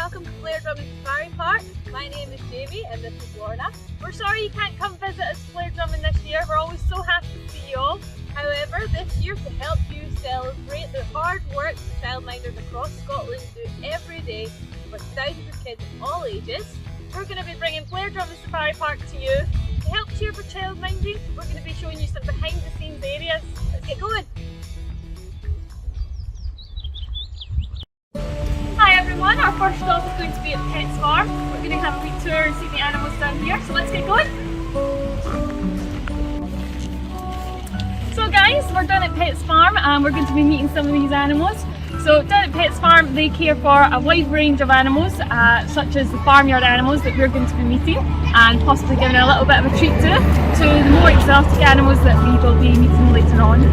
welcome to Blair Drummond Safari Park. My name is Jamie and this is Lorna. We're sorry you can't come visit us Blair Drummond this year. We're always so happy to see you all. However, this year to help you celebrate the hard work the childminders across Scotland do every day with thousands of kids of all ages, we're going to be bringing Blair Drummond Safari Park to you. To help cheer for childminding, we're going to be showing you some behind the scenes areas. Let's get going! Hi everyone, our first stop is going to be at Pets Farm. We're going to have a wee tour and see the animals down here, so let's get going. So guys, we're down at Pets Farm and we're going to be meeting some of these animals. So down at Pets Farm they care for a wide range of animals, such as the farmyard animals that we're going to be meeting and possibly giving a little bit of a treat to the more exotic animals that we will be meeting later on.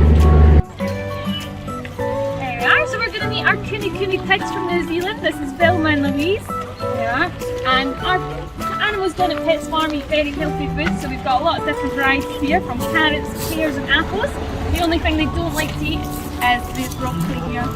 So we're going to meet our Kuni pigs from New Zealand. This is Velma and Louise. There they are. And our animals down at Pets Farm eat very healthy food, so we've got a lot of different varieties here, from carrots, pears and apples. The only thing they don't like to eat is this broccoli here.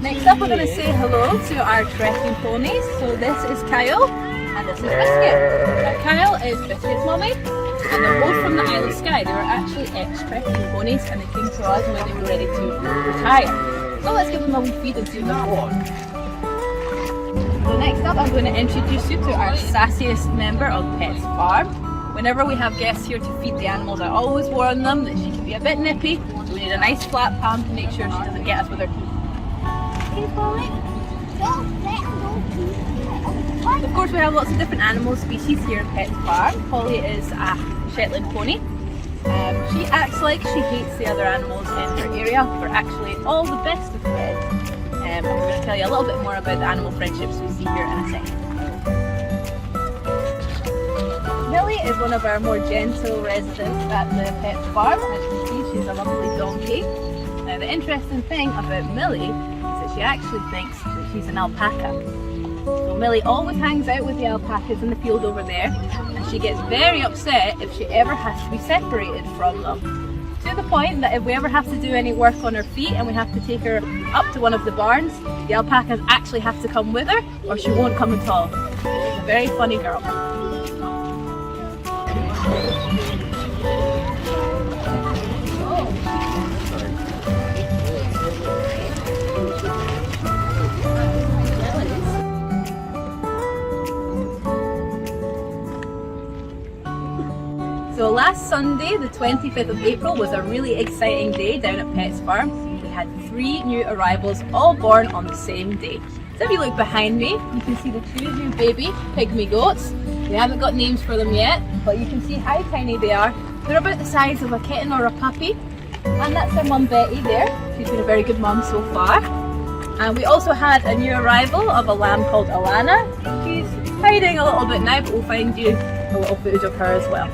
Next up we're going to say hello to our trekking ponies. So this is Kyle and this is Biscuit. Kyle is Biscuit's mummy and they're both from the Isle of Skye. They were actually ex-trekking ponies and they came to us when they were ready to retire. So let's give them a wee feed and see them walk. So next up I'm going to introduce you to our sassiest member of Pets Farm. Whenever we have guests here to feed the animals, I always warn them that she can be a bit nippy, so we need a nice flat palm to make sure she doesn't get us with her teeth. Of course we have lots of different animal species here at Pets Farm. Polly is a Shetland pony. She acts like she hates the other animals in her area. We're actually all the best of friends. I'm going to tell you a little bit more about the animal friendships we see here in a second. Millie is one of our more gentle residents at the Pets Farm. As you can see, she's a lovely donkey. Now the interesting thing about Millie is that she actually thinks that she's an alpaca. So Millie always hangs out with the alpacas in the field over there, and she gets very upset if she ever has to be separated from them. To the point that if we ever have to do any work on her feet and we have to take her up to one of the barns, the alpacas actually have to come with her or she won't come at all. She's a very funny girl. So last Sunday, the 25th of April, was a really exciting day down at Pets Farm. We had 3 new arrivals, all born on the same day. So if you look behind me, you can see the 2 new baby pygmy goats. We haven't got names for them yet, but you can see how tiny they are. They're about the size of a kitten or a puppy. And that's their mum Betty there. She's been a very good mum so far. And we also had a new arrival of a lamb called Alana. She's hiding a little bit now, but we'll find you a little footage of her as well.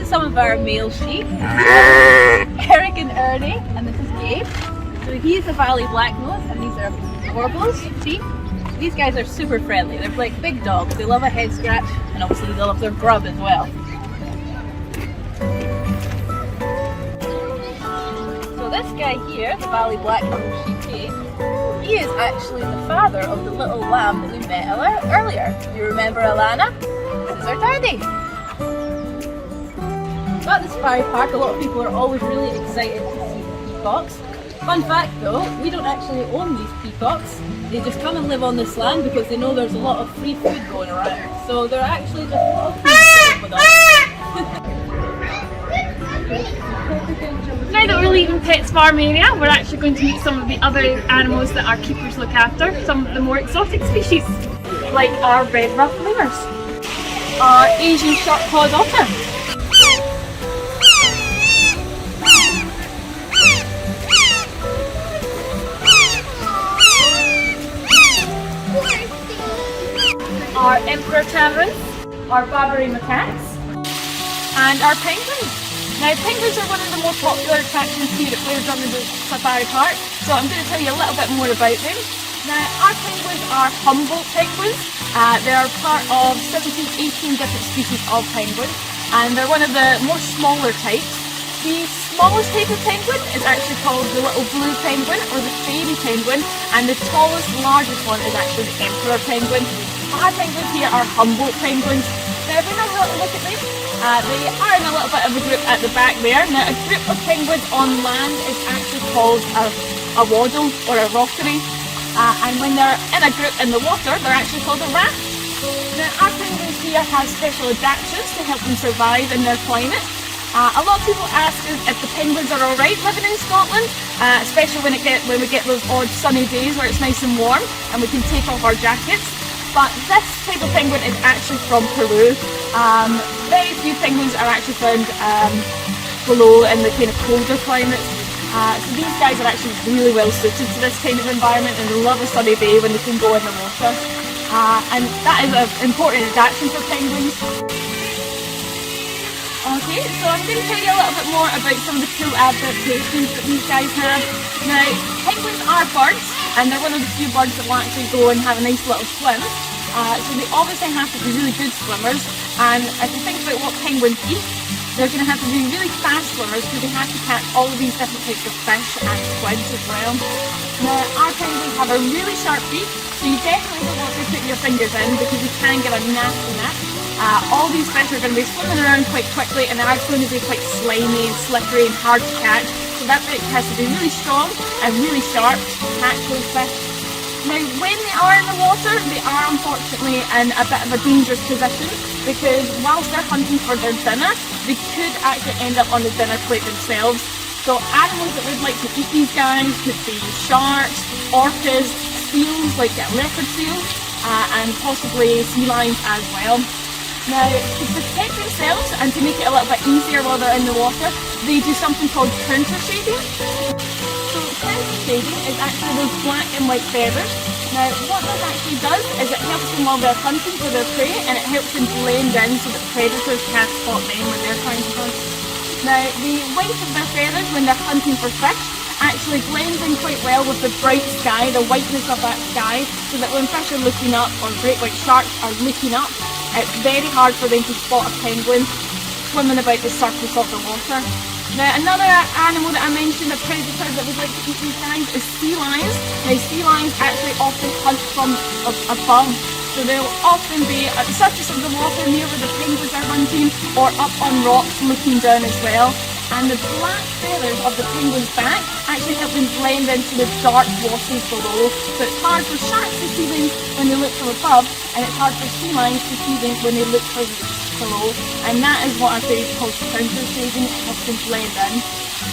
Some of our male sheep, Eric and Ernie, and this is Gabe. So he's a Valley Blacknose and these are Warbles sheep. These guys are super friendly, they're like big dogs, they love a head scratch and obviously they love their grub as well. So this guy here, the Valley Blacknose sheep, he is actually the father of the little lamb that we met earlier. You remember Alana? This is our daddy. At the safari park, a lot of people are always really excited to see the peacocks. Fun fact though, we don't actually own these peacocks. They just come and live on this land because they know there's a lot of free food going around. So they're actually just a lot of food with us. Now that we're leaving Pets Farm area, we're actually going to meet some of the other animals that our keepers look after, some of the more exotic species, like our red ruffed lemurs, our Asian short-clawed otter, our emperor tamarins, our Barbary macaques, and our penguins. Now, penguins are one of the more popular attractions here at Blair Drummond Safari Park, so I'm going to tell you a little bit more about them. Now, our penguins are Humboldt penguins. They are part of 18 different species of penguin, and they're one of the more smaller types. The smallest type of penguin is actually called the little blue penguin or the fairy penguin, and the tallest, largest one is actually the emperor penguin. Our penguins here are Humboldt penguins. Now, if we have a little look at them, they are in a little bit of a group at the back there. Now, a group of penguins on land is actually called a waddle or a rockery, and when they're in a group in the water, they're actually called a raft. Now, our penguins here have special adaptations to help them survive in their climate. A lot of people ask us if the penguins are alright living in Scotland, especially when we get those odd sunny days where it's nice and warm and we can take off our jackets. But this type of penguin is actually from Peru. Very few penguins are actually found below in the kind of colder climates. So these guys are actually really well suited to this kind of environment and they love a sunny day when they can go in the water. And that is an important adaptation for penguins. Okay, so I'm going to tell you a little bit more about some of the cool adaptations that these guys have. Now, penguins are birds, and they're one of the few birds that will actually go and have a nice little swim. So they obviously have to be really good swimmers, and if you think about what penguins eat, they're going to have to be really fast swimmers because they have to catch all of these different types of fish and squids as well. Now, our penguins have a really sharp beak, so you definitely don't want to put your fingers in because you can get a nasty nip. All these fish are going to be swimming around quite quickly and are going to be quite slimy and slippery and hard to catch. So that beak has to be really strong and really sharp to catch those fish. Now, when they are in the water, they are unfortunately in a bit of a dangerous position because whilst they're hunting for their dinner, they could actually end up on the dinner plate themselves. So animals that would like to eat these guys could be sharks, orcas, seals like leopard seals, and possibly sea lions as well. Now, to protect themselves and to make it a little bit easier while they're in the water, they do something called counter shading. So counter shading is actually those black and white feathers. Now, what this actually does is it helps them while they're hunting for their prey, and it helps them blend in so that predators can't spot them when they're trying to hunt. Now, the white of their feathers when they're hunting for fish actually blends in quite well with the bright sky, the whiteness of that sky, so that when fish are looking up or great white sharks are looking up, it's very hard for them to spot a penguin swimming about the surface of the water. Now, another animal that I mentioned, a predator that would like to eat these guys, is sea lions. Now, sea lions actually often hunt from above. So they'll often be at the surface of the water near where the penguins are hunting, or up on rocks looking down as well. And the black feathers of the penguin's back actually help them blend into the dark waters below. So it's hard for sharks to see them when they look from above, and it's hard for sea lions to see them when they look from below. And that is what I say is called counter shading. It helps them blend in.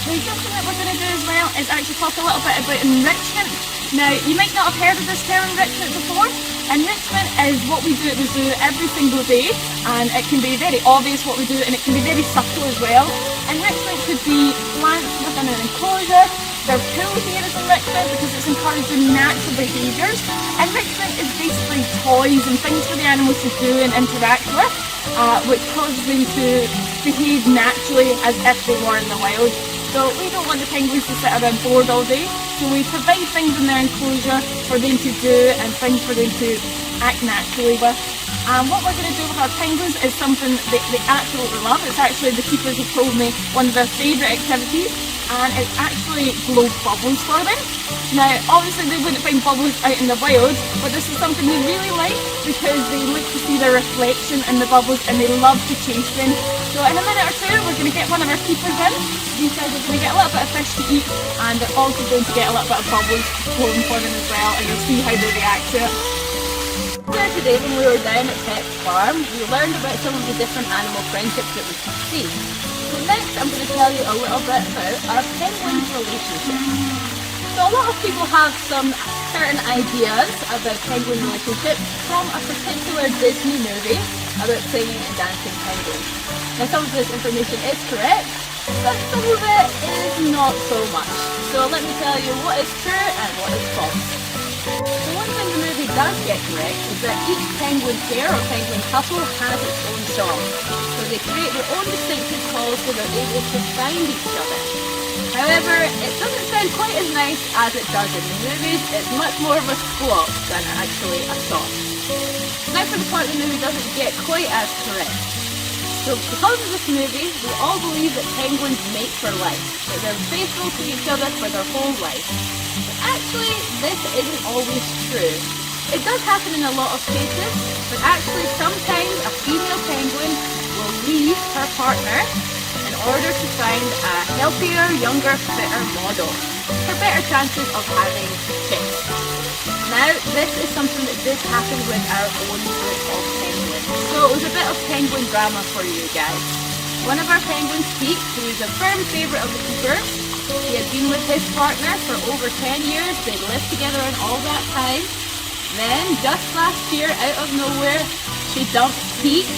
The other thing that we're going to do as well is actually talk a little bit about enrichment. Now, you might not have heard of this term enrichment before. Enrichment is what we do at the zoo every single day, and it can be very obvious what we do, and it can be very subtle as well. Enrichment could be plants within an enclosure. Their pool here is enrichment because it's encouraging natural behaviours. Enrichment is basically toys and things for the animals to do and interact with, which causes them to behave naturally as if they were in the wild. So we don't want the penguins to sit around bored all day, so we provide things in their enclosure for them to do and things for them to act naturally with. And what we're going to do with our penguins is something they absolutely love. It's actually, the keepers have told me, one of their favourite activities. and it's actually blows bubbles for them. Now obviously they wouldn't find bubbles out in the wild, but this is something they really like because they like to see their reflection in the bubbles and they love to chase them. So in a minute or two we're going to get one of our keepers in. These guys are going to get a little bit of fish to eat and they're also going to get a little bit of bubbles floating for them as well, and you'll see how they react to it. Earlier today when we were down at Pep's farm, we learned about some of the different animal friendships that we can see. So next I'm going to tell you a little bit about our penguin relationship. So a lot of people have some certain ideas about penguin relationships from a particular Disney movie about singing and dancing penguins. Now some of this information is correct, but some of it is not so much. So let me tell you what is true and what is false. So one thing the movie does get correct is that each penguin pair or penguin couple has its own song. So they create their own distinctive calls so they're able to find each other. However, it doesn't sound quite as nice as it does in the movies. It's much more of a squawk than actually a song. Now for the part the movie doesn't get quite as correct. So because of this movie, we all believe that penguins mate for life, that they're faithful to each other for their whole life. But actually, this isn't always true. It does happen in a lot of cases, but actually sometimes a female penguin will leave her partner in order to find a healthier, younger, fitter model for better chances of having chicks. Now, this is something that did happen with our own group of penguins. So it was a bit of penguin drama for you guys. One of our penguins, Pete, who is a firm favourite of the keepers, he had been with his partner for over 10 years, they'd lived together in all that time. Then, just last year, out of nowhere, she dumps Pete.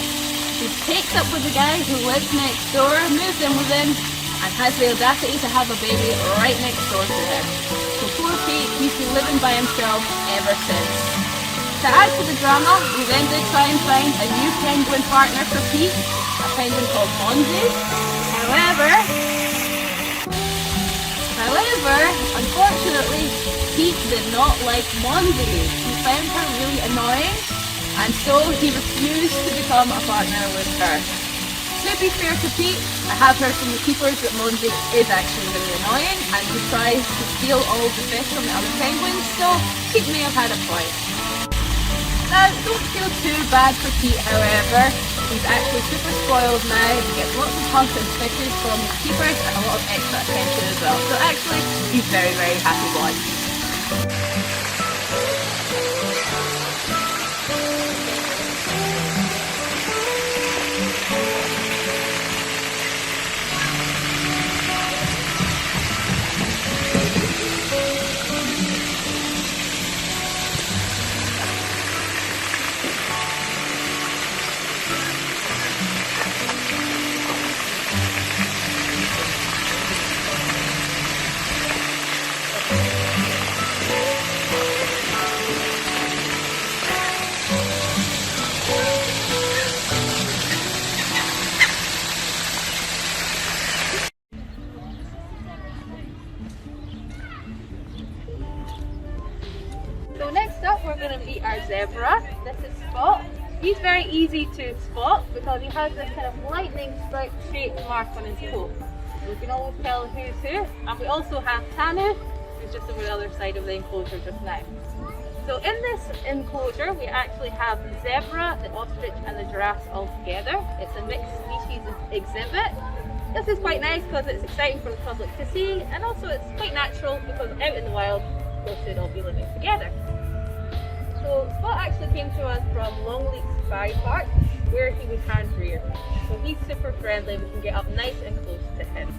She takes up with the guy who lives next door, moves in with him, and has the audacity to have a baby right next door to him. So poor Pete, he's been living by himself ever since. To add to the drama, we then did try and find a new penguin partner for Pete, a penguin called Monzi. However, unfortunately, Pete did not like Monzi. He found her really annoying, and so he refused to become a partner with her. To be fair to Pete, I have heard from the keepers that Monzi is actually really annoying and he tries to steal all the fish from the other penguins, so Pete may have had a point. Now, don't feel too bad for Pete, however. He's actually super spoiled now. He gets lots of hugs and fishes from the keepers and a lot of extra attention as well. So actually, he's very, very happy boy. So next up we're going to meet our zebra. This is Spot. He's very easy to spot because he has this kind of lightning strike shaped mark on his coat. So we can always tell who's who. And we also have Tanu, who's just over the other side of the enclosure just now. So in this enclosure we actually have the zebra, the ostrich and the giraffes all together. It's a mixed species exhibit. This is quite nice because it's exciting for the public to see, and also it's quite natural because out in the wild they should all be living together. So Spot actually came to us from Longleat Safari Park where he was hand reared. So he's super friendly, we can get up nice and close to him.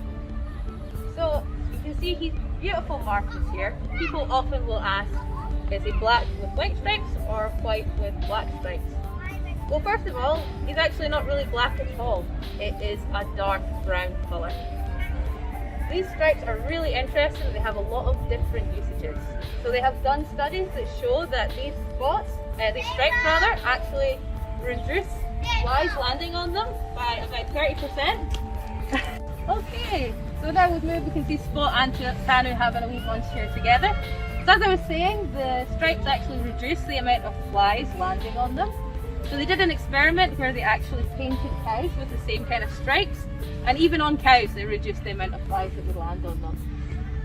So you can see he's beautiful markings here. People often will ask, is he black with white stripes or white with black stripes? Well, first of all, he's actually not really black at all. It is a dark brown colour. These stripes are really interesting. They have a lot of different usages. So they have done studies that show that these stripes actually reduce flies landing on them by about 30%. Okay, so now we've moved, we can see Spot and Tanu having a wee bunch here together. So as I was saying, the stripes actually reduce the amount of flies landing on them. So they did an experiment where they actually painted cows with the same kind of stripes, and even on cows they reduced the amount of flies that would land on them.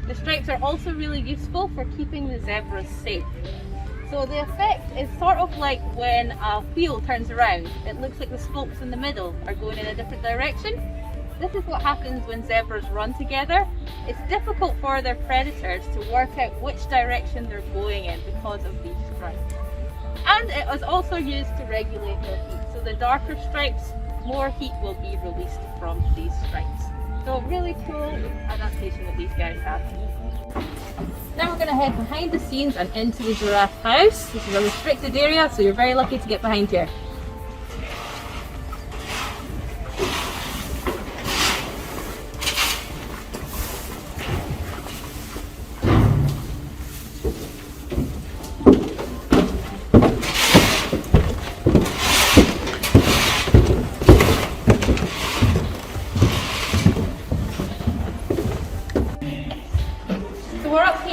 The stripes are also really useful for keeping the zebras safe. So the effect is sort of like when a wheel turns around, it looks like the spokes in the middle are going in a different direction. This is what happens when zebras run together. It's difficult for their predators to work out which direction they're going in because of these stripes. And it was also used to regulate their heat. So the darker stripes, more heat will be released from these stripes. So really cool adaptation that these guys have. Now we're going to head behind the scenes and into the giraffe house. This is a restricted area, so you're very lucky to get behind here.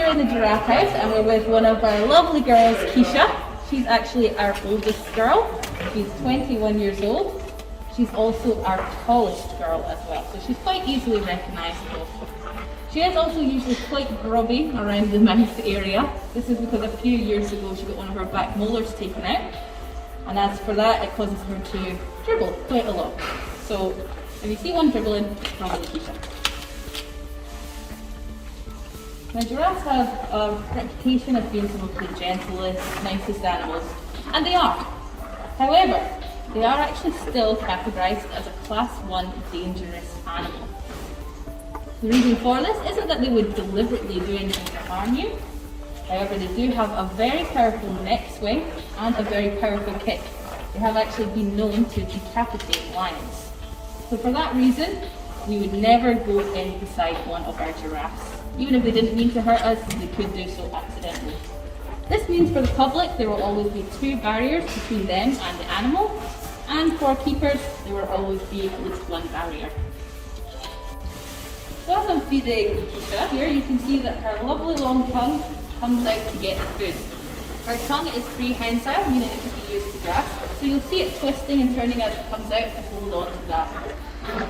In the giraffe house, and we're with one of our lovely girls, Keisha. She's actually our oldest girl. She's 21 years old. She's also our tallest girl as well, so she's quite easily recognisable. She is also usually quite grubby around the mouth area. This is because a few years ago she got one of her back molars taken out, and as for that it causes her to dribble quite a lot. So if you see one dribbling, it's probably Keisha. Now giraffes have a reputation of being some of the gentlest, nicest animals, and they are. However, they are actually still categorised as a Class 1 dangerous animal. The reason for this isn't that they would deliberately do anything to harm you. However, they do have a very powerful neck swing and a very powerful kick. They have actually been known to decapitate lions. So for that reason, we would never go in beside one of our giraffes. Even if they didn't mean to hurt us, they could do so accidentally. This means for the public there will always be 2 barriers between them and the animal, and for keepers there will always be at least 1 barrier. So as I'm feeding Keisha here, you can see that her lovely long tongue comes out to get the food. Her tongue is prehensile, meaning it can be used to grasp, so you'll see it twisting and turning as it comes out to hold on to that.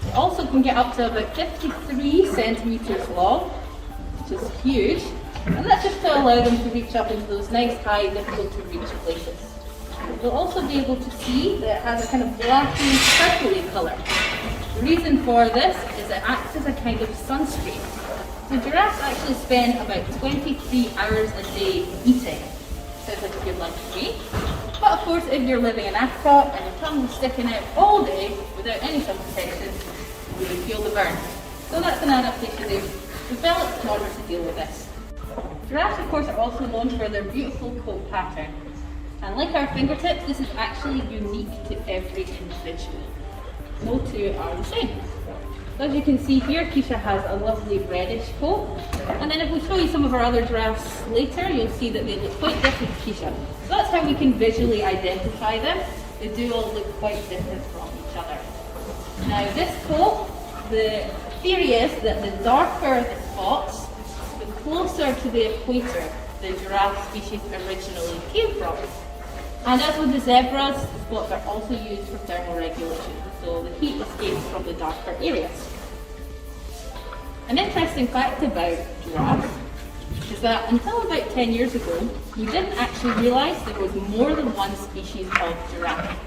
It also can get up to about 53 centimetres long, which is huge, and that's just to allow them to reach up into those nice high, difficult to reach places. You'll also be able to see that it has a kind of blacky, purpley colour. The reason for this is it acts as a kind of sunscreen. So giraffes actually spend about 23 hours a day eating. Sounds like a good lunch for me. But of course, if you're living in Africa and your tongue is sticking out all day without any sun protection, you would feel the burn. So that's an adaptation they've developed in order to deal with this. Giraffes, of course, are also known for their beautiful coat pattern. And like our fingertips, this is actually unique to every individual. No 2 are the same. So as you can see here, Keisha has a lovely reddish coat. And then if we show you some of our other giraffes later, you'll see that they look quite different to Keisha. So that's how we can visually identify them. They do all look quite different from each other. Now this coat, the theory is that the darker the spots, the closer to the equator the giraffe species originally came from. And as with the zebras, the spots are also used for thermal regulation, so the heat escapes from the darker areas. An interesting fact about giraffes is that until about 10 years ago, we didn't actually realise there was more than one species of giraffe.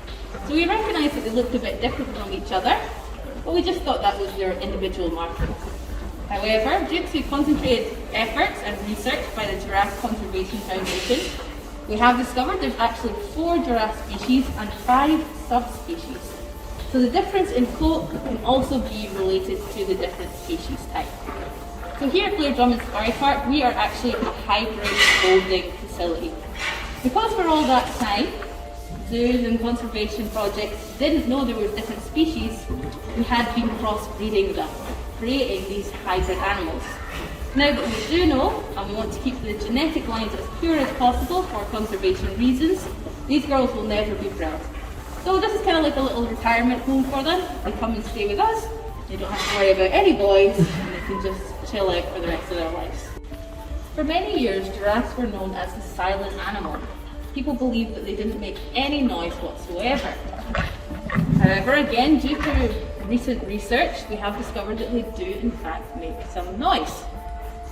So we recognised that they looked a bit different from each other, but we just thought that was their individual markings. However, due to concentrated efforts and research by the Giraffe Conservation Foundation, we have discovered there's actually 4 giraffe species and 5 subspecies. So the difference in coat can also be related to the different species type. So here at Blair Drummond Safari Park, we are actually a hybrid holding facility. Because for all that time, zoos and conservation projects didn't know there were different species, we had been crossbreeding them, creating these hybrid animals. Now that we do know, and we want to keep the genetic lines as pure as possible for conservation reasons, these girls will never be bred. So this is kind of like a little retirement home for them. They come and stay with us, they don't have to worry about any boys, and they can just chill out for the rest of their lives. For many years, giraffes were known as the silent animal. people believe that they didn't make any noise whatsoever. However, again, due to recent research, we have discovered that they do in fact make some noise.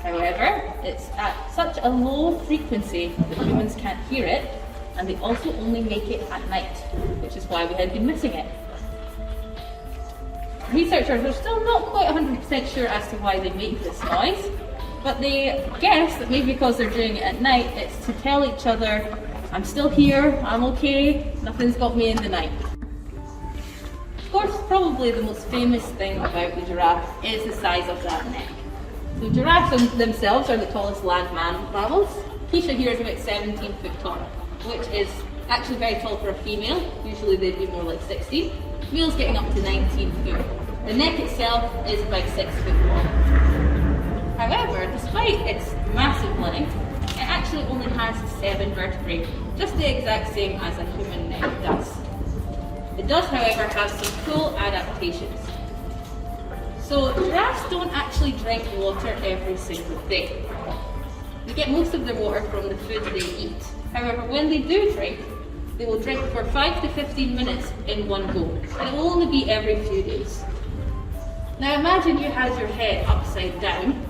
However, it's at such a low frequency that humans can't hear it, and they also only make it at night, which is why we had been missing it. Researchers are still not quite 100% sure as to why they make this noise, but they guess that maybe because they're doing it at night, it's to tell each other, I'm still here, I'm okay, nothing's got me in the night. Of course, probably the most famous thing about the giraffe is the size of that neck. So giraffes themselves are the tallest land mammals. Keisha here is about 17 foot tall, which is actually very tall for a female. Usually they'd be more like 16. Males getting up to 19 foot. The neck itself is about 6 foot long. However, despite its massive length, it actually only has 7 vertebrae, just the exact same as a human neck does. It does, however, have some cool adaptations. So giraffes don't actually drink water every single day. They get most of their water from the food they eat. However, when they do drink, they will drink for 5 to 15 minutes in one go, and it will only be every few days. Now imagine you had your head upside down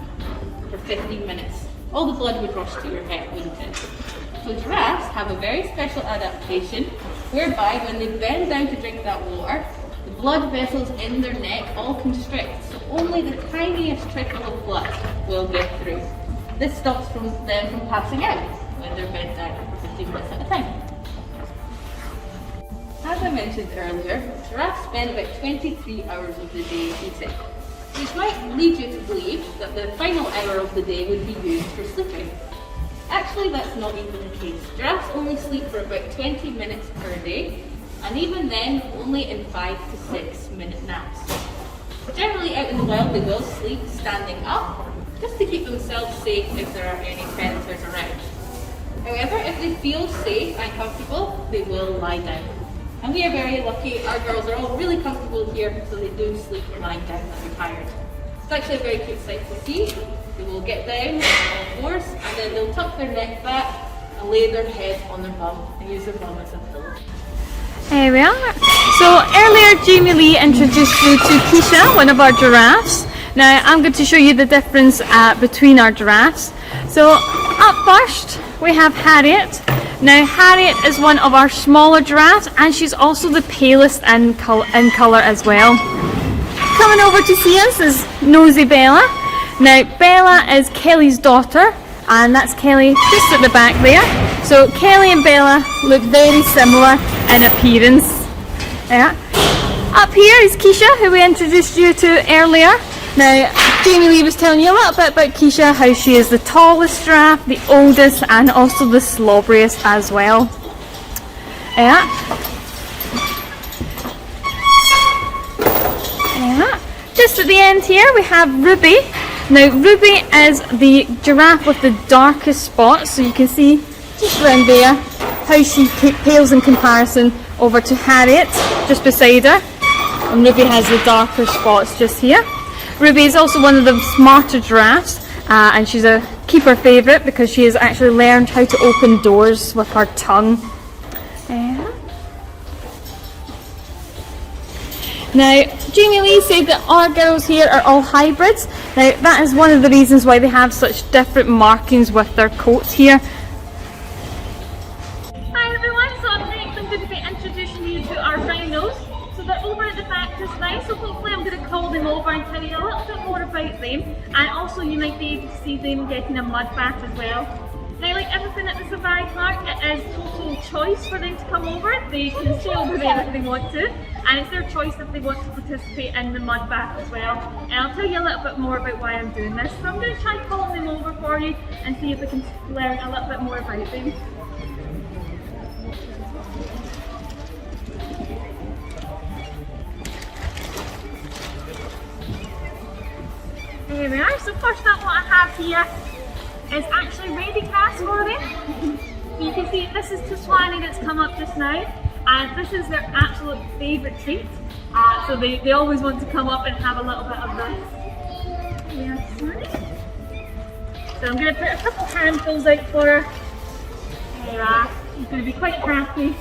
for 15 minutes. All the blood would rush to your head, wouldn't it? So giraffes have a very special adaptation whereby when they bend down to drink that water, the blood vessels in their neck all constrict, so only the tiniest trickle of blood will get through. This stops them from passing out when they're bent down for 15 minutes at a time. As I mentioned earlier, giraffes spend about 23 hours of the day eating, which might lead you to believe that the final hour of the day would be used for sleeping. Actually, that's not even the case. Giraffes only sleep for about 20 minutes per day, and even then, only in 5 to 6 minute naps. Generally out in the wild, they will sleep standing up, just to keep themselves safe if there are any predators around. However, if they feel safe and comfortable, they will lie down. And we are very lucky, our girls are all really comfortable here, so they do sleep lying down when they're tired. It's actually a very cute sight to see. They will get down on all fours, and then they'll tuck their neck back and lay their head on their bum and use their bum as a pillow. There we are. So earlier Jamie Lee introduced you to Keisha, one of our giraffes. Now I'm going to show you the difference between our giraffes. So up first we have Harriet. Now Harriet is one of our smaller giraffes, and she's also the palest in colour as well. Coming over to see us is Nosy Bella. Now Bella is Kelly's daughter, and that's Kelly just at the back there. So Kelly and Bella look very similar in appearance. Yeah. Up here is Keisha, who we introduced you to earlier. Now Jamie Lee was telling you a little bit about Keisha, how she is the tallest giraffe, the oldest, and also the slobberiest as well. Yeah. Yeah. Just at the end here we have Ruby. Now Ruby is the giraffe with the darkest spots, so you can see just around there how she pales in comparison over to Harriet just beside her, and Ruby has the darker spots just here. Ruby is also one of the smarter giraffes, and she's a keeper favourite because she has actually learned how to open doors with her tongue. Now, Jamie Lee said that our girls here are all hybrids. Now, that is one of the reasons why they have such different markings with their coats here. Hi everyone, so next I'm going to be introducing you to our rhinos. So they're over at the back just now, so hopefully I'm going to call them over and tell you a little bit more about them. And also you might be able to see them getting a mud bath as well. Now, like everything at the safari park, it is total choice for them to come over. They can stay over there if they want to, and it's their choice if they want to participate in the mud bath as well. And I'll tell you a little bit more about why I'm doing this. So I'm going to try calling them over for you and see if we can learn a little bit more about them. There we are. So first up, what I have here is actually ready grass for them. You can see this is Taswani that's come up just now, and this is their absolute favourite treat. So they always want to come up and have a little bit of this. So I'm going to put a couple handfuls out for her. There we are. He's going to be quite happy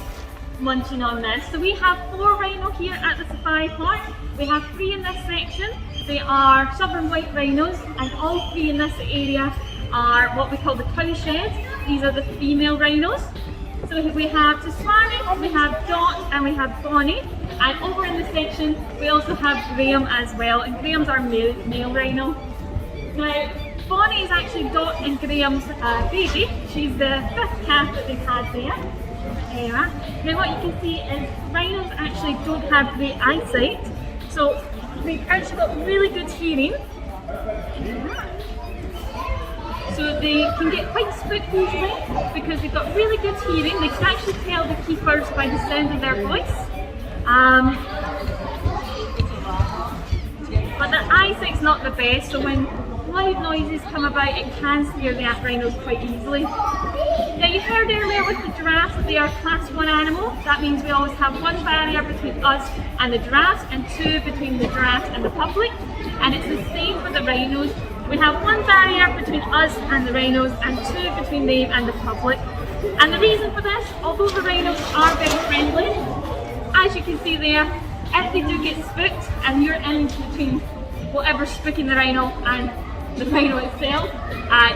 munching on this. So we have 4 rhino here at the safari park. We have 3 in this section. They are southern white rhinos, and all 3 in this area are what we call the cow sheds. These are the female rhinos. So we have Tasmani, we have Dot, and we have Bonnie. And over in the section we also have Graham as well, and Graham's our male rhino. Now Bonnie is actually Dot and Graham's baby. She's the 5th calf that they've had there. Now what you can see is rhinos actually don't have great eyesight, so they've actually got really good hearing. So they can get quite spooked easily because they've got really good hearing. They can actually tell the keepers by the sound of their voice. But their eyesight's not the best, so when loud noises come about, it can scare the rhinos quite easily. Now you heard earlier with the giraffes that they are class 1 animal. That means we always have 1 barrier between us and the giraffes and 2 between the giraffes and the public. And it's the same for the rhinos. We have 1 barrier between us and the rhinos and 2 between them and the public. And the reason for this, although the rhinos are very friendly, as you can see there, if they do get spooked and you're in between whatever's spooking the rhino and the rhino itself,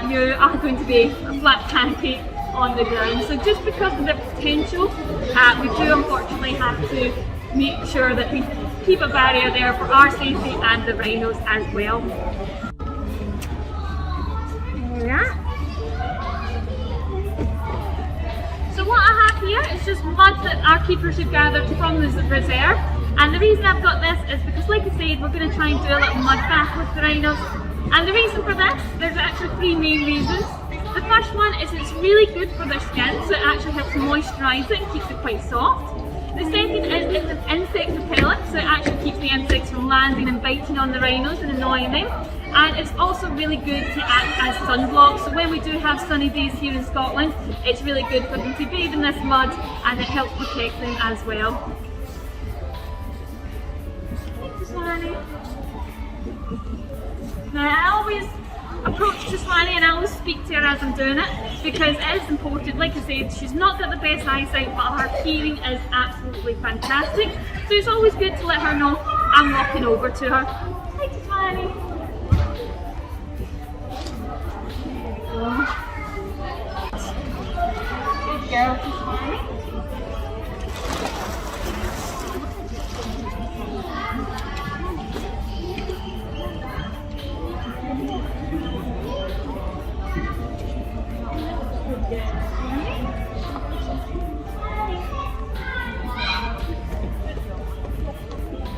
you are going to be a flat pancake on the ground. So just because of the potential, we do unfortunately have to make sure that we keep a barrier there for our safety and the rhinos as well. So what I have here is just mud that our keepers have gathered from the reserve, and the reason I've got this is because, like I said, we're going to try and do a little mud bath with the rhinos. And the reason for this, there's actually 3 main reasons. The first one is it's really good for their skin, so it actually helps moisturise it and keeps it quite soft. The second is it's an insect repellent, so it actually keeps the insects from landing and biting on the rhinos and annoying them. And it's also really good to act as sunblock, so when we do have sunny days here in Scotland, it's really good for them to bathe in this mud, and it helps protect them as well. Now I always approach Tasmania and I always speak to her as I'm doing it, because it is important. Like I said, she's not got the best eyesight, but her hearing is absolutely fantastic, so it's always good to let her know I'm walking over to her. Hi Tasmania. Good girl, Tasmania.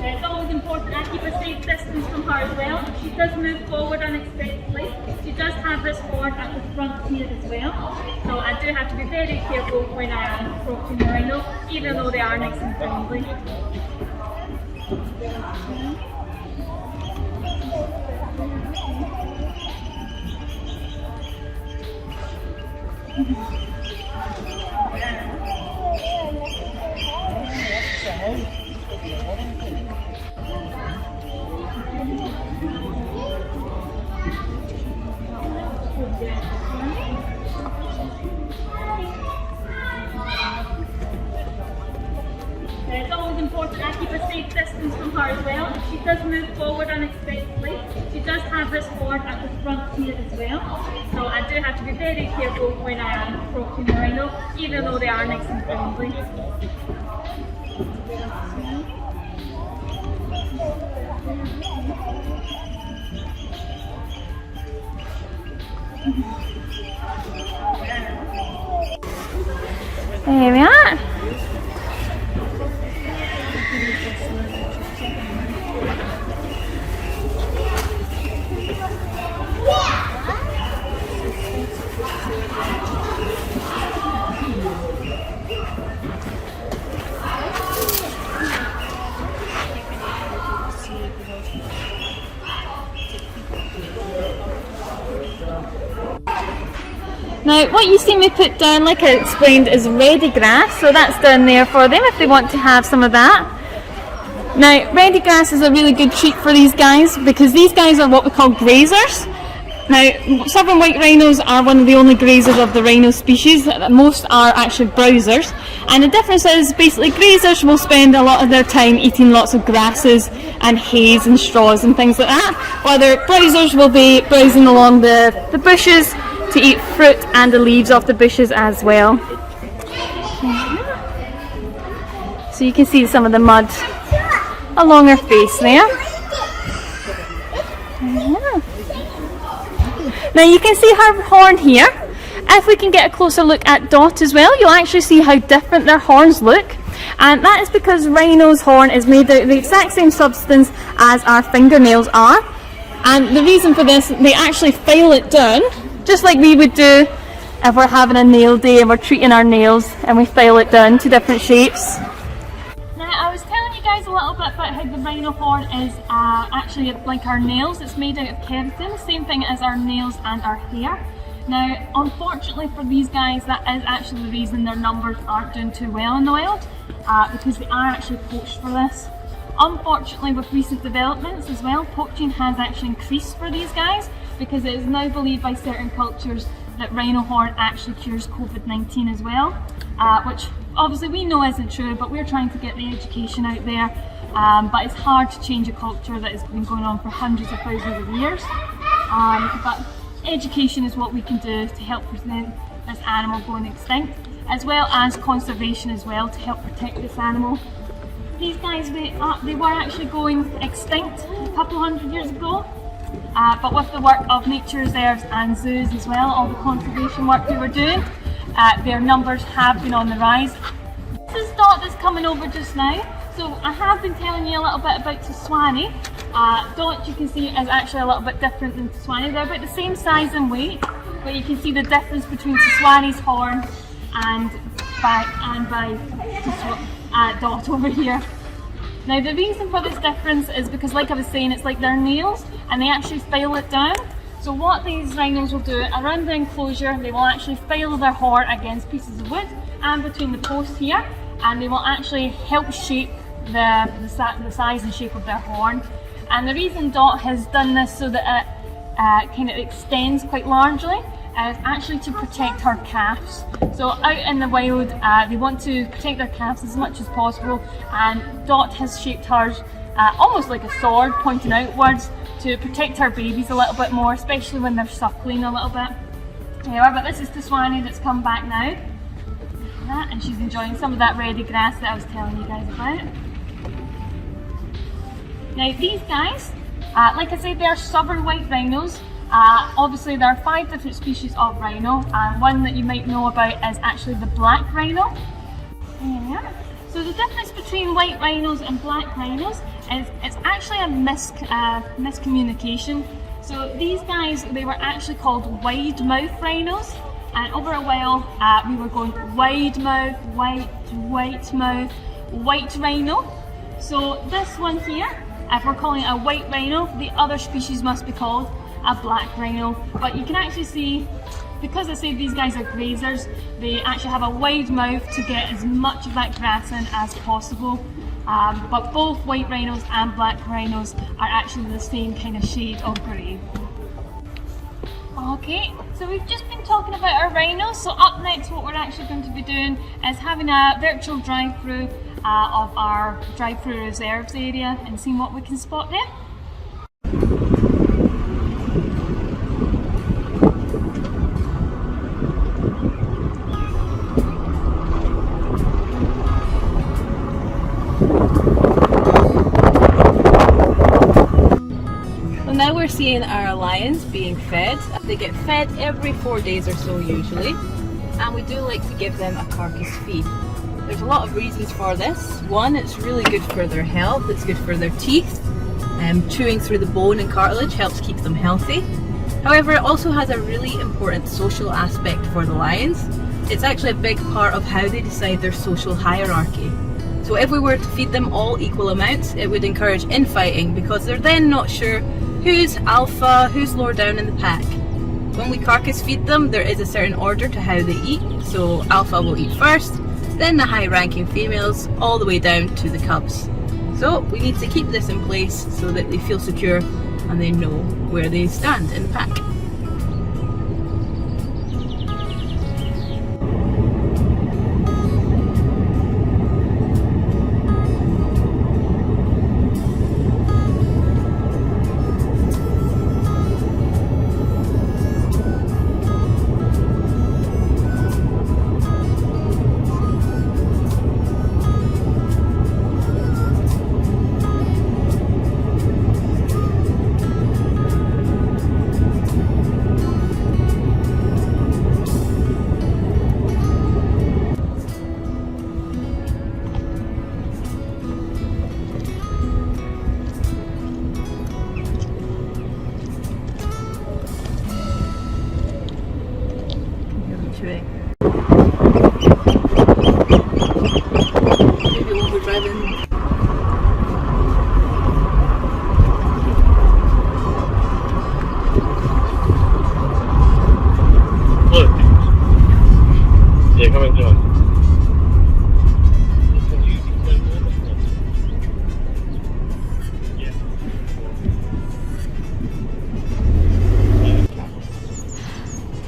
It's always important I keep a safe distance from her as well. If she does move forward unexpectedly, she does have this board at the front here as well. So I do have to be very careful when I am approaching the rhino, even though they are nice and friendly. It's always important I keep a safe distance from her as well. If she does move forward unexpectedly, she does have this board at the front here as well. So I do have to be very careful when I am approaching the rhino, even though they are nice and friendly. There we are. Now what you see me put down, like I explained, is ready grass, so that's down there for them if they want to have some of that. Now ready grass is a really good treat for these guys because these guys are what we call grazers. Now, southern white rhinos are one of the only grazers of the rhino species. Most are actually browsers, and the difference is basically grazers will spend a lot of their time eating lots of grasses and hays and straws and things like that, while their browsers will be browsing along the bushes to eat fruit and the leaves off the bushes as well. So you can see some of the mud along her face there. Now you can see her horn here. If we can get a closer look at Dot as well, you'll actually see how different their horns look. And that is because Rhino's horn is made out of the exact same substance as our fingernails are. And the reason for this, they actually file it down, just like we would do if we're having a nail day and we're treating our nails, and we file it down to different shapes. Now, I was telling you guys a little bit about how the rhino horn is actually like our nails. It's made out of keratin, same thing as our nails and our hair. Now, unfortunately for these guys, that is actually the reason their numbers aren't doing too well in the wild, because they are actually poached for this. Unfortunately, with recent developments as well, poaching has actually increased for these guys, because it is now believed by certain cultures that rhino horn actually cures COVID-19 as well, which obviously we know isn't true, but we're trying to get the education out there. But it's hard to change a culture that has been going on for hundreds of thousands of years. But education is what we can do to help prevent this animal going extinct, as well as conservation as well to help protect this animal. These guys, they were actually going extinct a couple hundred years ago, but with the work of nature reserves and zoos as well, all the conservation work we were doing, their numbers have been on the rise. This is Dot that's coming over just now. So I have been telling you a little bit about Tswani. Dot, you can see, is actually a little bit different than Tswani. They're about the same size and weight, but you can see the difference between Tswani's horn and Dot over here. Now the reason for this difference is because, like I was saying, it's like their nails and they actually file it down. So what these rhinos will do around the enclosure, they will actually file their horn against pieces of wood and between the posts here, and they will actually help shape the size and shape of their horn. And the reason Dot has done this so that it kind of extends quite largely is actually to protect her calves. So out in the wild, they want to protect their calves as much as possible, and Dot has shaped hers almost like a sword pointing outwards to protect her babies a little bit more, especially when they're suckling a little bit. However, this is Tswani that's come back now, and she's enjoying some of that ready grass that I was telling you guys about. Now these guys, like I said, they are southern white rhinos. Obviously there are 5 different species of rhino, and one that you might know about is actually the black rhino. So the difference between white rhinos and black rhinos is it's actually a miscommunication. So these guys, they were actually called wide mouth rhinos, and over a while we were going wide mouth, white mouth, white rhino. So this one here, if we're calling it a white rhino, the other species must be called a black rhino. But you can actually see, because I say these guys are grazers, they actually have a wide mouth to get as much of that grass in as possible. But both white rhinos and black rhinos are actually the same kind of shade of grey. Okay, so we've just been talking about our rhinos, so up next what we're actually going to be doing is having a virtual drive-through of our drive-through reserves area and seeing what we can spot there. Now we're seeing our lions being fed. They get fed every 4 days or so usually, and we do like to give them a carcass feed. There's a lot of reasons for this. One, it's really good for their health, it's good for their teeth. Chewing through the bone and cartilage helps keep them healthy. However, it also has a really important social aspect for the lions. It's actually a big part of how they decide their social hierarchy. So if we were to feed them all equal amounts, it would encourage infighting, because they're then not sure who's alpha, who's lower down in the pack. When we carcass feed them, there is a certain order to how they eat. So alpha will eat first, then the high ranking females, all the way down to the cubs. So we need to keep this in place so that they feel secure and they know where they stand in the pack. sanctuary. Maybe overdriving. Yeah, come and join.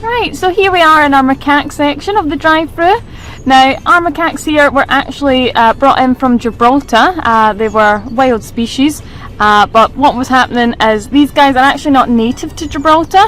Right, so here we are in our macaque section of the drive-through. Now, our macaques here were actually brought in from Gibraltar. They were wild species, but what was happening is these guys are actually not native to Gibraltar.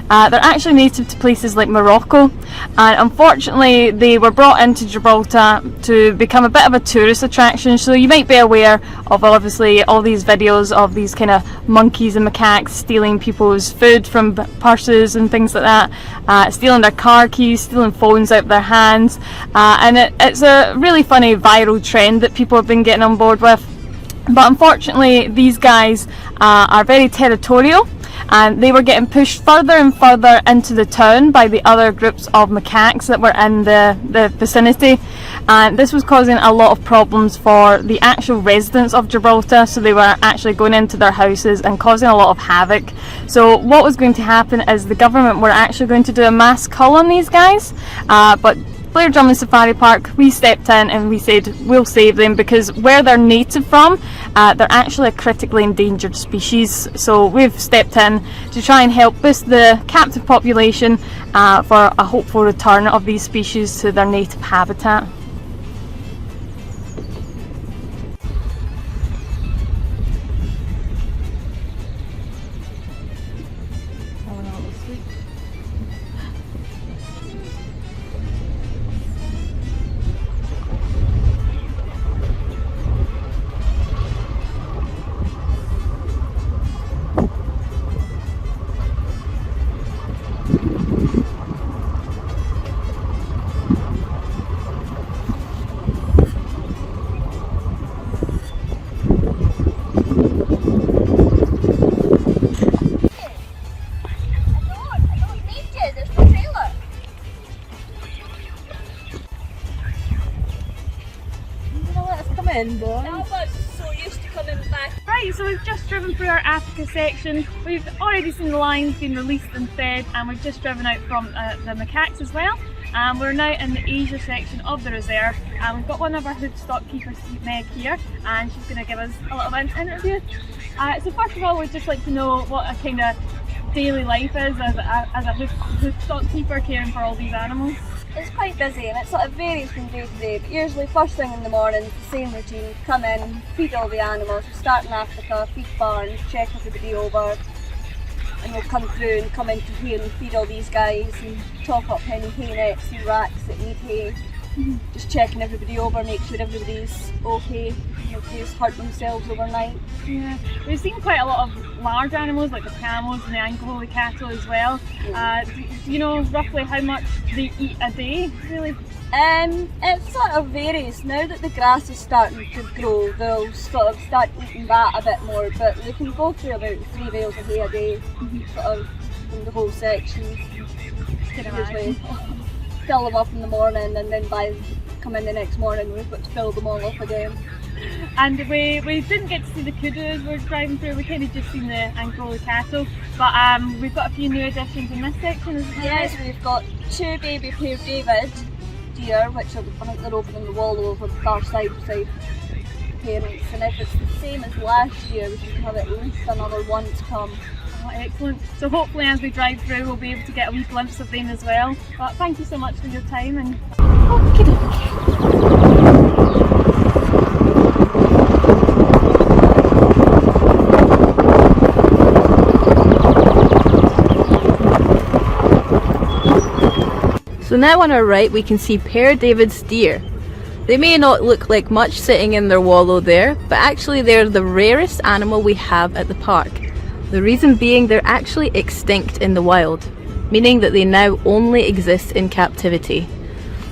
They're actually native to places like Morocco, and unfortunately they were brought into Gibraltar to become a bit of a tourist attraction. So you might be aware of obviously all these videos of these kind of monkeys and macaques stealing people's food from purses and things like that, stealing their car keys, stealing phones out of their hands, and it's a really funny viral trend that people have been getting on board with. But unfortunately these guys are very territorial, and they were getting pushed further and further into the town by the other groups of macaques that were in the vicinity, and this was causing a lot of problems for the actual residents of Gibraltar. So they were actually going into their houses and causing a lot of havoc. So what was going to happen is the government were actually going to do a mass cull on these guys, but Blair Drummond Safari Park, we stepped in and we said we'll save them, because where they're native from, they're actually a critically endangered species. So we've stepped in to try and help boost the captive population for a hopeful return of these species to their native habitat. Right, so we've just driven through our Africa section. We've already seen the lions being released and fed, and we've just driven out from the macaques as well. We're now in the Asia section of the reserve, and we've got one of our hoofstock keepers, Meg, here, and she's going to give us a little bit of an interview. So first of all, we'd just like to know what a kind of daily life is as a hoofstock keeper caring for all these animals. It's quite busy, and it sort of varies from day to day, but usually first thing in the morning, the same routine: come in, feed all the animals. We start in Africa, feed barns, check everybody over, and we'll come through and come into here and feed all these guys and top up any hay nets and racks that need hay. Just checking everybody over, make sure everybody's okay, nobody's hurt themselves overnight. Yeah, we've seen quite a lot of large animals like the camels and the Anglo cattle as well. Do you know roughly how much they eat a day, really? It sort of varies. Now that the grass is starting to grow, they'll sort of start eating that a bit more, but they can go through about 3 bales of hay a day, sort of in the whole section. Usually fill them up in the morning, and then come in the next morning we've got to fill them all up again. And we didn't get to see the kudu as we were driving through. We kind of just seen the Anglo cattle, but we've got a few new additions in this section, isn't there? Yes, we've got 2 baby Père David deer, which are, I think they're over in the wall over the far side beside parents, and if it's the same as last year, we should have at least another one to come. Oh, excellent. So hopefully as we drive through we'll be able to get a wee glimpse of them as well. But thank you so much for your time, and So now on our right we can see Père David's deer. They may not look like much sitting in their wallow there, but actually they're the rarest animal we have at the park. The reason being they're actually extinct in the wild, meaning that they now only exist in captivity.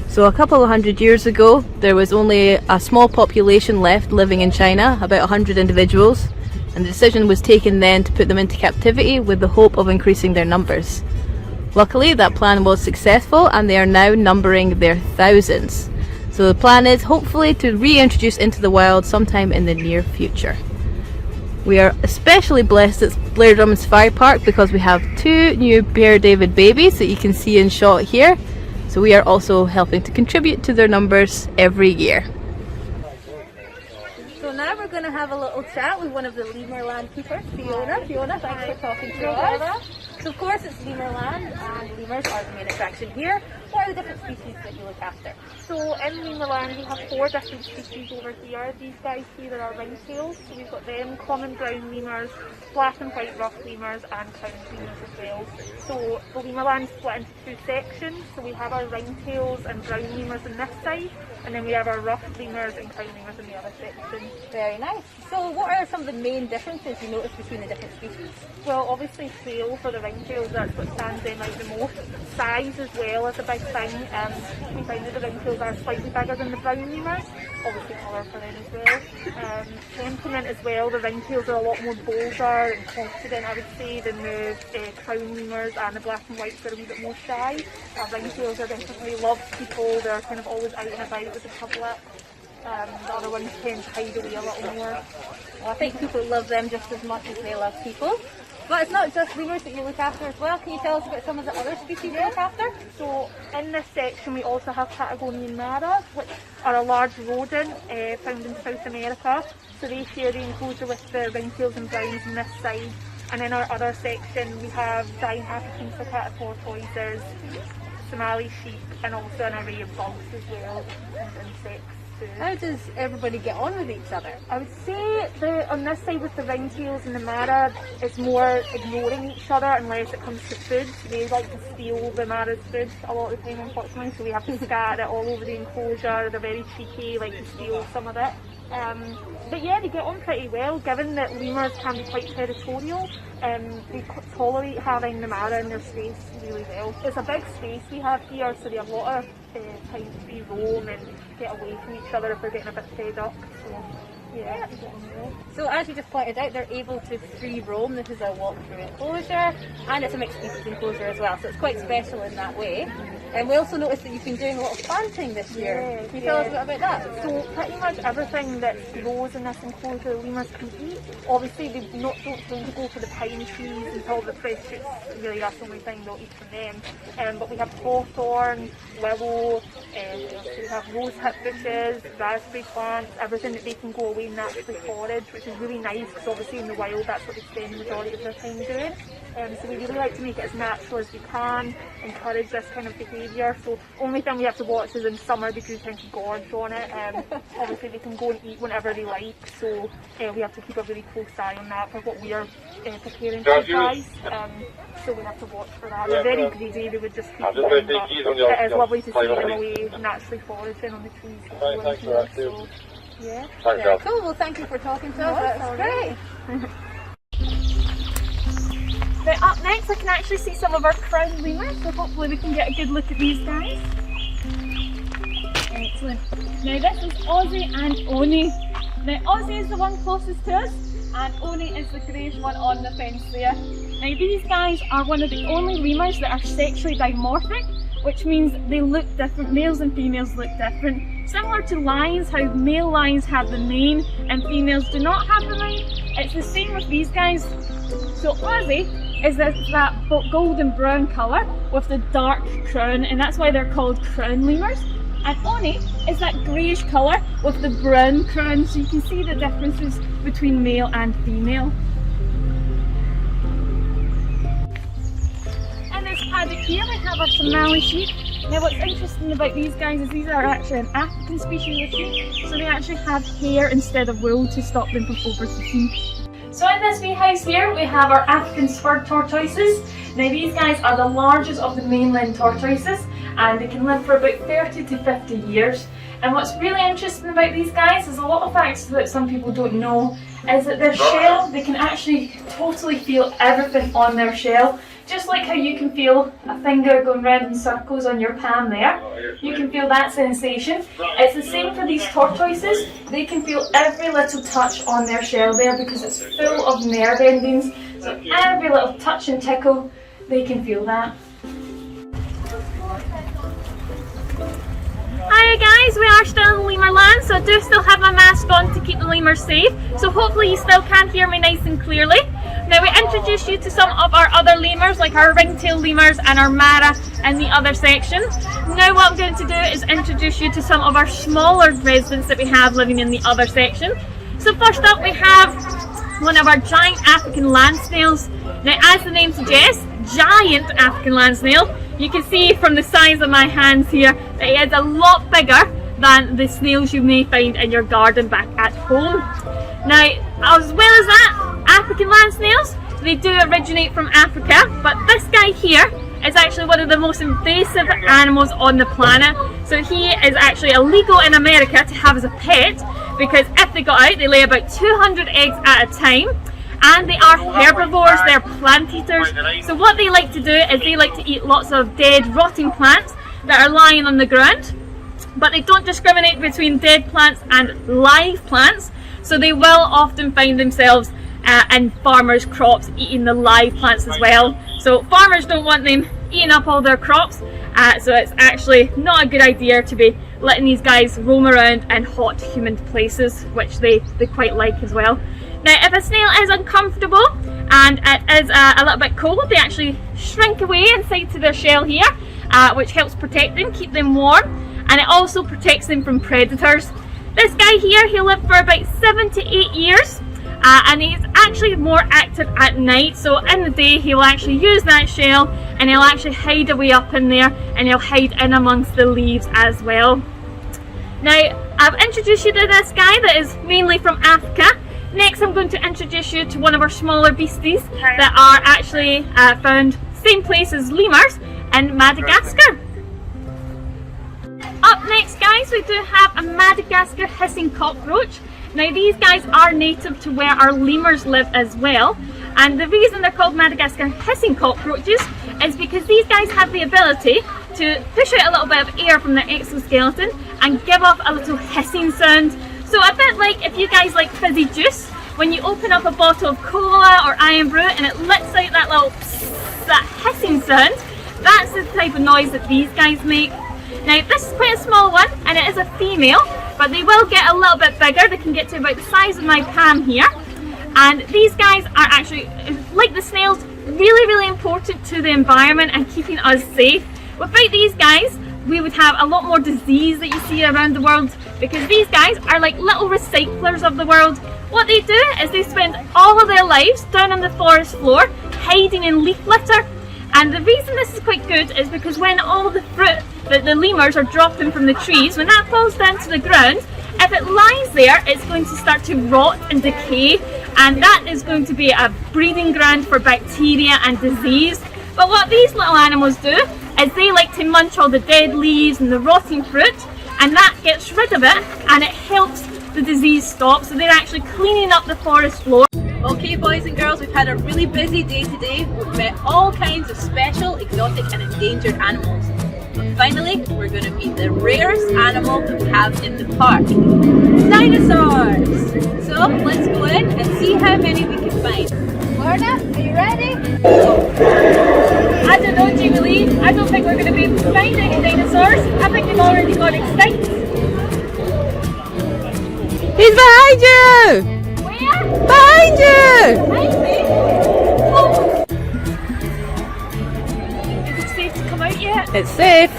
So a couple of hundred years ago there was only a small population left living in China, about 100 individuals, and the decision was taken then to put them into captivity with the hope of increasing their numbers. Luckily, that plan was successful and they are now numbering their thousands. So the plan is hopefully to reintroduce into the wild sometime in the near future. We are especially blessed at Blair Drummond Safari Park because we have 2 new Père David babies that you can see in shot here. So we are also helping to contribute to their numbers every year. So now we're going to have a little chat with one of the Lemur land keepers, Fiona. Fiona, thanks for talking to us. So of course it's Lemur land and lemurs are the main attraction here. What are the different species that you look after? So in Lemur land we have 4 different species over here. These guys here are our ringtails, so we've got them, common brown lemurs, black and white rough lemurs and crowned lemurs as well. So the Lemur land is split into 2 sections, so we have our ringtails and brown lemurs on this side, and then we have our rough lemurs and crowned lemurs in the other section. Very nice. So what are some of the main differences you notice between the different species? Well, obviously tail for the ringtails, that's what stands them out the most. Size as well is a big thing. We find that the ringtails are slightly bigger than the brown lemurs, obviously colour for them as well. Temperament as well, the ringtails are a lot more bolder and confident, I would say, than the crown lemurs, and the black and whites are a wee bit more shy. Ringtails are definitely love people, they're kind of always out and about with the public. The other ones tend to hide away a little more. Well, I think people love them just as much as they love people. But it's not just lemurs that you look after as well. Can you tell us about some of the other species you look after? So in this section we also have Patagonian maras, which are a large rodent found in South America. So they share the enclosure with the ringtails and browns on this side. And in our other section we have giant African macaque tortoises, Somali sheep, and also an array of bugs as well, and insects. How does everybody get on with each other? I would say on this side with the ringtails and the mara, it's more ignoring each other unless it comes to food. They like to steal the mara's food a lot of the time, unfortunately, so we have to scatter it all over the enclosure. They're very cheeky, like to steal some of it. But yeah, they get on pretty well, given that lemurs can be quite territorial. They tolerate having the mara in their space really well. It's a big space we have here, so they have a lot of time to free roam and get away from each other if they're getting a bit fed up. So yeah, they get on well. So as you just pointed out, they're able to free roam. This is a walk-through enclosure, and it's a mixed species enclosure as well, so it's quite special in that way. And we also noticed that you've been doing a lot of planting this year. Can you tell us a bit about that? So pretty much everything that grows in this enclosure, the lemurs can eat. Obviously they don't tend to go for the pine trees until the fresh shoots, really that's the only thing they'll eat from them. But we have hawthorn, willow, we have rosehip bushes, raspberry plants, everything that they can go away and naturally forage, which is really nice because obviously in the wild that's what they spend the majority of their time doing. So we really like to make it as natural as we can, encourage this kind of behaviour. So only thing we have to watch is in summer they do tend to gorge on it. Obviously they can go and eat whenever they like, so we have to keep a really close eye on that for what we are preparing for the guys. So we have to watch for that. They're very greedy, they would just keep eating, but it is lovely to see them away naturally foraging on the trees. So yeah. Very cool, well thank you for talking to us, that's great. Right, up next I can actually see some of our crowned lemurs, so hopefully we can get a good look at these guys. Excellent. Now this is Ozzy and Oni. Now Ozzy is the one closest to us, and Oni is the greyish one on the fence there. Now these guys are one of the only lemurs that are sexually dimorphic, which means they look different, males and females look different. Similar to lions, how male lions have the mane and females do not have the mane, it's the same with these guys. So Ozzy is that golden brown colour with the dark crown, and that's why they're called crown lemurs. And Oni is that greyish colour with the brown crown, so you can see the differences between male and female. In this paddock here we have our Somali sheep. Now what's interesting about these guys is these are actually an African species of sheep, so they actually have hair instead of wool to stop them from overfishing. So in this wee house here we have our African spurred tortoises. Now these guys are the largest of the mainland tortoises, and they can live for about 30 to 50 years. And what's really interesting about these guys is a lot of facts that some people don't know is that their shell, they can actually totally feel everything on their shell. Just like how you can feel a finger going round in circles on your palm there, you can feel that sensation. It's the same for these tortoises. They can feel every little touch on their shell there because it's full of nerve endings. So every little touch and tickle, they can feel that. Hiya guys, we are still in lemur land, so I do still have my mask on to keep the lemurs safe, so hopefully you still can hear me nice and clearly. Now we introduced you to some of our other lemurs, like our ringtail lemurs and our mara in the other section. Now what I'm going to do is introduce you to some of our smaller residents that we have living in the other section. So first up we have one of our giant African land snails. Now as the name suggests, giant African land snail. You can see from the size of my hands here that it is a lot bigger than the snails you may find in your garden back at home. Now, as well as that, African land snails, they do originate from Africa, but this guy here is actually one of the most invasive animals on the planet. So he is actually illegal in America to have as a pet, because if they got out, they lay about 200 eggs at a time. And they are herbivores, they're plant eaters. So what they like to do is they like to eat lots of dead, rotting plants that are lying on the ground. But they don't discriminate between dead plants and live plants. So they will often find themselves in farmers' crops eating the live plants as well. So farmers don't want them eating up all their crops. So it's actually not a good idea to be letting these guys roam around in hot, humid places, which they quite like as well. Now, if a snail is uncomfortable and it is a little bit cold, they actually shrink away inside to their shell here, which helps protect them, keep them warm, and it also protects them from predators. This guy here, he'll live for about 7 to 8 years, and he's actually more active at night. So in the day, he'll actually use that shell and he'll actually hide away up in there, and he'll hide in amongst the leaves as well. Now, I've introduced you to this guy that is mainly from Africa. Next, I'm going to introduce you to one of our smaller beasties that are actually found same place as lemurs in Madagascar. Up next, guys, we do have a Madagascar hissing cockroach. Now, these guys are native to where our lemurs live as well, and the reason they're called Madagascar hissing cockroaches is because these guys have the ability to push out a little bit of air from their exoskeleton and give off a little hissing sound. So a bit like if you guys like fizzy juice, when you open up a bottle of cola or iron brew and it lets out that little psst, that hissing sound, that's the type of noise that these guys make. Now, this is quite a small one and it is a female, but they will get a little bit bigger. They can get to about the size of my palm here. And these guys are actually, like the snails, really important to the environment and keeping us safe. Without these guys, we would have a lot more disease that you see around the world, because these guys are like little recyclers of the world. What they do is they spend all of their lives down on the forest floor, hiding in leaf litter. And the reason this is quite good is because when all the fruit that the lemurs are dropping from the trees, when that falls down to the ground, if it lies there, it's going to start to rot and decay, and that is going to be a breeding ground for bacteria and disease. But what these little animals do is they like to munch all the dead leaves and the rotting fruit, and that gets rid of it and it helps the disease stop. So they're actually cleaning up the forest floor. Okay, boys and girls, we've had a really busy day today. We've met all kinds of special, exotic and endangered animals. But finally, we're going to meet the rarest animal that we have in the park, dinosaurs. So let's go in and see how many we can find. Lorna, are you ready? I don't know, Jamie Lee. I don't think we're going to be able to find any dinosaurs. I think they've already gone extinct. He's behind you! Where? Behind you! Behind me? Oh. Is it safe to come out yet? It's safe.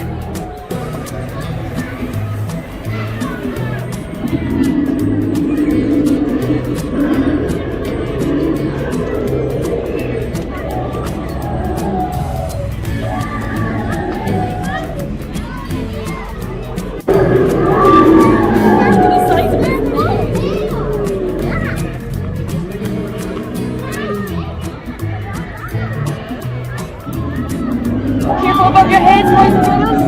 Careful above your heads, boys and girls.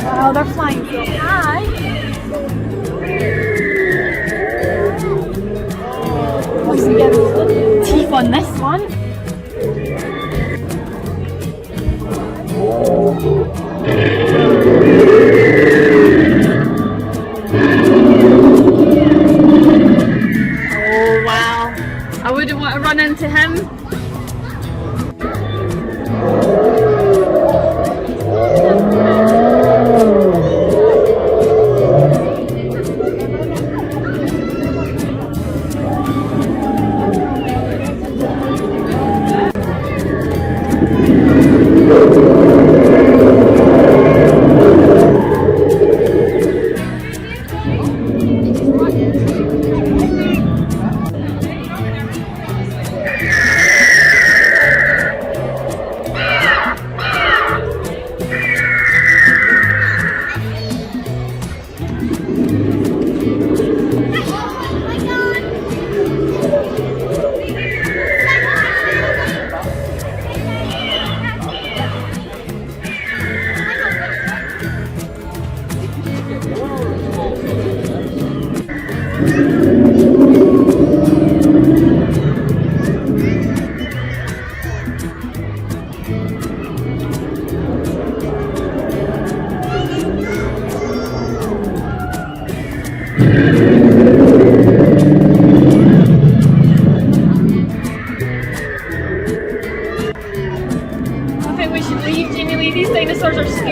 Wow, they're flying so high. Oh, you get the teeth on this one.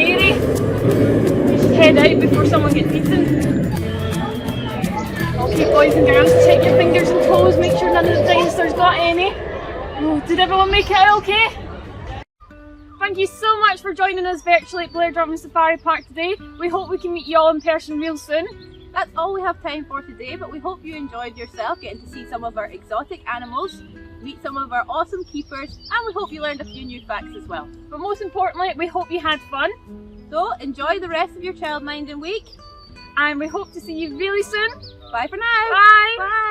scary. We should head out before someone gets eaten. Okay, boys and girls, check your fingers and toes, make sure none of the dinosaurs got any. Oh, did everyone make it out okay? Thank you so much for joining us virtually at Blair Drummond Safari Park today. We hope we can meet you all in person real soon. That's all we have time for today, but we hope you enjoyed yourself getting to see some of our exotic animals, meet some of our awesome keepers, and we hope you learned a few new facts as well. But most importantly, we hope you had fun. So enjoy the rest of your childminding week, And we hope to see you really soon. Bye for now. Bye. Bye.